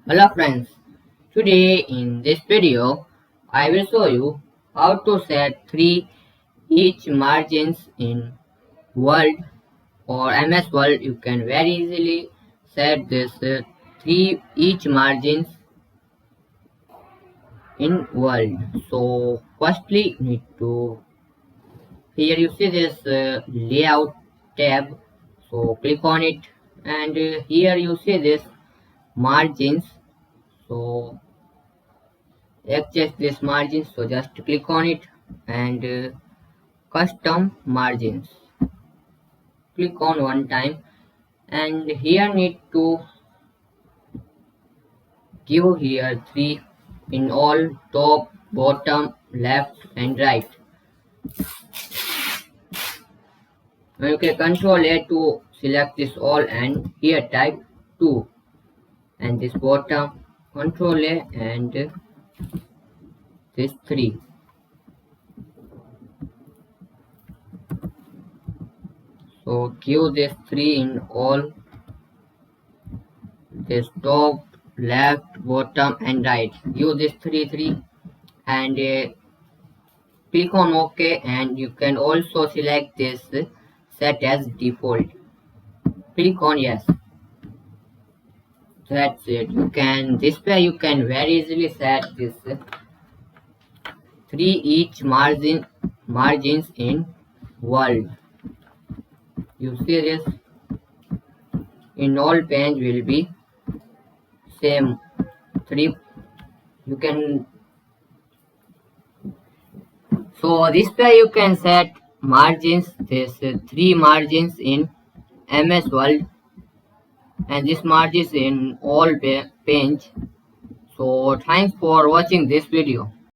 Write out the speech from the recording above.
Hello friends, today in this video I will show you how to set 3 each margins in Word or MS Word. You can very easily set this 3 each margins in Word. So firstly you need to, here you see this layout tab, so click on it, and here you see this margins. So adjust this margin, so just click on it, and custom margins, click on one time, and here need to give here 3 in all, top, bottom, left and right. Now you can control A to select this all, and here type 2, and this bottom control A, and this 3. So give this 3 in all, this top, left, bottom and right. Give this 3 and click on OK, and you can also select this set as default. Click on yes. That's it. You can display. You can very easily set this 3 each margins in Word. You see this in all page will be same 3. You can, so this way you can set margins, this 3 margins in MS Word, and this margins in all page. So thanks for watching this video.